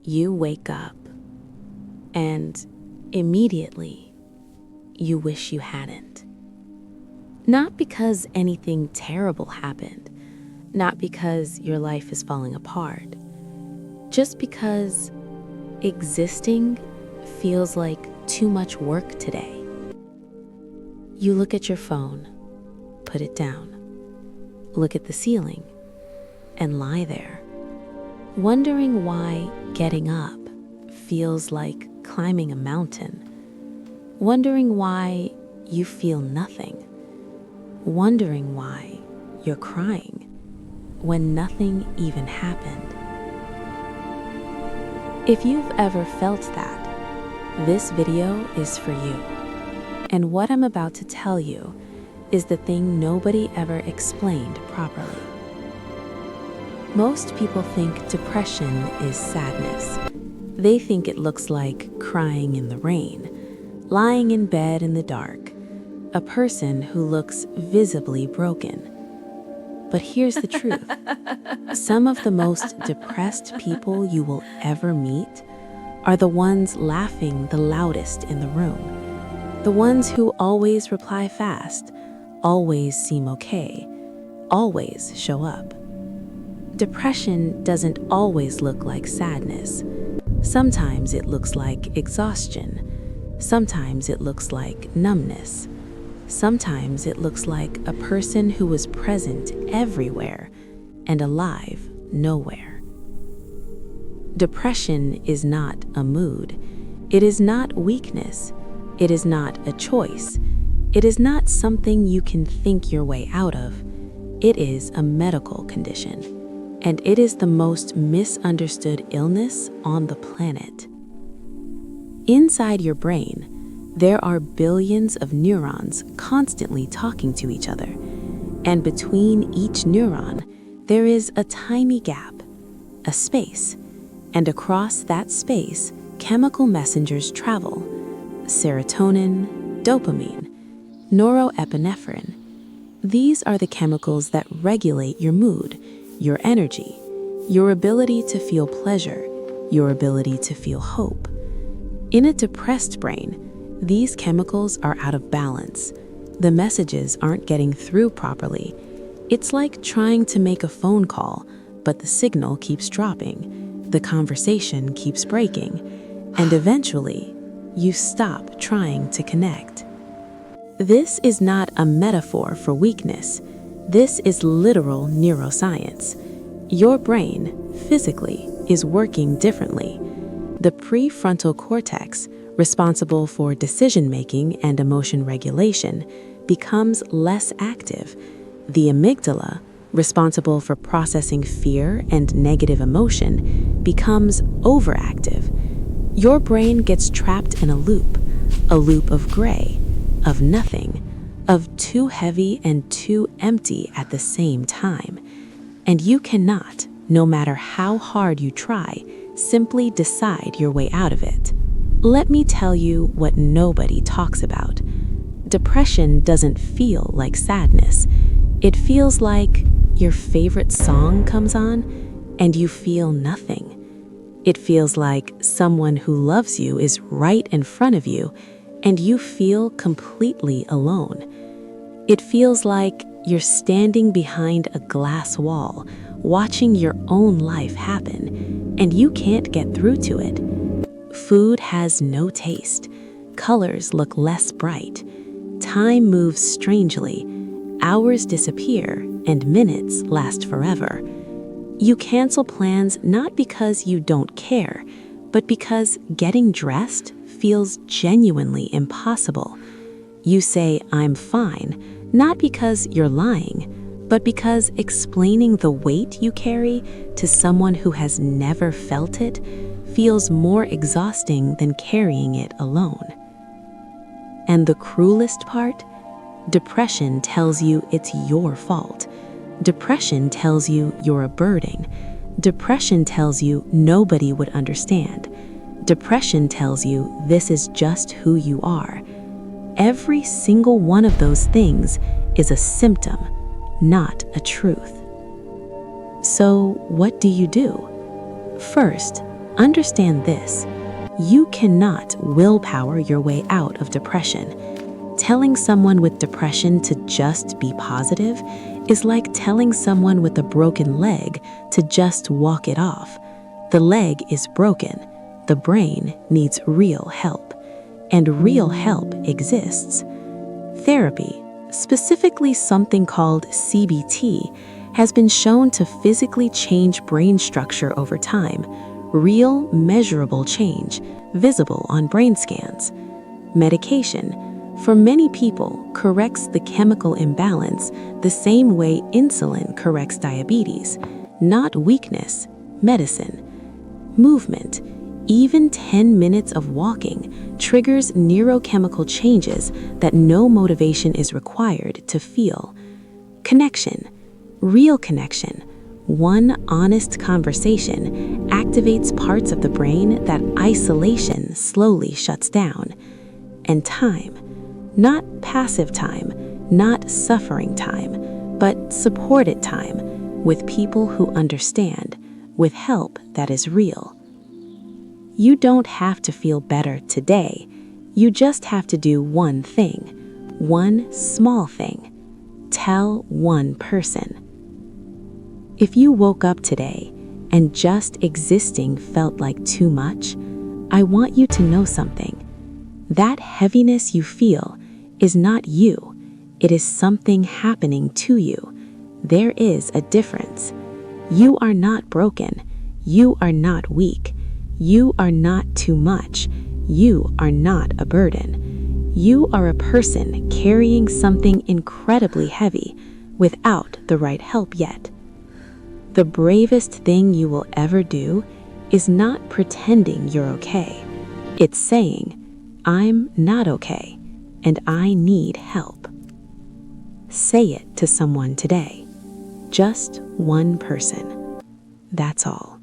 You wake up and immediately you wish you hadn't. Not because anything terrible happened, not because your life is falling apart, just because existing feels like too much work today. You look at your phone, put it down, look at the ceiling, and lie there, wondering why getting up feels like climbing a mountain, wondering why you feel nothing, wondering why you're crying when nothing even happened. If you've ever felt that, this video is for you. And what I'm about to tell you is the thing nobody ever explained properly. Most people think depression is sadness. They think it looks like crying in the rain, lying in bed in the dark, a person who looks visibly broken. But here's the truth. Some of the most depressed people you will ever meet are the ones laughing the loudest in the room. The ones who always reply fast, always seem okay, always show up. Depression doesn't always look like sadness. Sometimes it looks like exhaustion. Sometimes it looks like numbness. Sometimes it looks like a person who was present everywhere and alive nowhere. Depression is not a mood. It is not weakness. It is not a choice. It is not something you can think your way out of. It is a medical condition. And it is the most misunderstood illness on the planet. Inside your brain, there are billions of neurons constantly talking to each other. And between each neuron, there is a tiny gap, a space. And across that space, chemical messengers travel. Serotonin, dopamine, norepinephrine. These are the chemicals that regulate your mood, your energy, your ability to feel pleasure, your ability to feel hope. In a depressed brain, these chemicals are out of balance. The messages aren't getting through properly. It's like trying to make a phone call, but the signal keeps dropping, the conversation keeps breaking, and eventually, you stop trying to connect. This is not a metaphor for weakness. This is literal neuroscience. Your brain, physically, is working differently. The prefrontal cortex, responsible for decision-making and emotion regulation, becomes less active. The amygdala, responsible for processing fear and negative emotion, becomes overactive. Your brain gets trapped in a loop of gray, of nothing, of too heavy and too empty at the same time. And you cannot, no matter how hard you try, simply decide your way out of it. Let me tell you what nobody talks about. Depression doesn't feel like sadness. It feels like your favorite song comes on and you feel nothing. It feels like someone who loves you is right in front of you and you feel completely alone. It feels like you're standing behind a glass wall, watching your own life happen, and you can't get through to it. Food has no taste. Colors look less bright. Time moves strangely. Hours disappear, and minutes last forever. You cancel plans not because you don't care, but because getting dressed feels genuinely impossible. You say, "I'm fine," not because you're lying, but because explaining the weight you carry to someone who has never felt it feels more exhausting than carrying it alone. And the cruelest part? Depression tells you it's your fault. Depression tells you you're a burden. Depression tells you nobody would understand. Depression tells you this is just who you are. Every single one of those things is a symptom, not a truth. So what do? First, Understand this: you cannot willpower your way out of depression. Telling someone with depression to just be positive is like telling someone with a broken leg to just walk it off. The leg is broken. The brain needs real help. And real help exists. Therapy, specifically something called CBT, has been shown to physically change brain structure over time. Real, measurable change, visible on brain scans. Medication, for many people, corrects the chemical imbalance the same way insulin corrects diabetes. Not weakness, medicine. Movement, even 10 minutes of walking, triggers neurochemical changes that no motivation is required to feel. Connection, real connection. One honest conversation activates parts of the brain that isolation slowly shuts down. And time, not passive time, not suffering time, but supported time with people who understand, with help that is real. You don't have to feel better today. You just have to do one thing, one small thing. Tell one person. If you woke up today and just existing felt like too much, I want you to know something. That heaviness you feel is not you. It is something happening to you. There is a difference. You are not broken. You are not weak. You are not too much. You are not a burden. You are a person carrying something incredibly heavy without the right help yet. The bravest thing you will ever do is not pretending you're okay. It's saying, I'm not okay, and I need help. Say it to someone today. Just one person. That's all.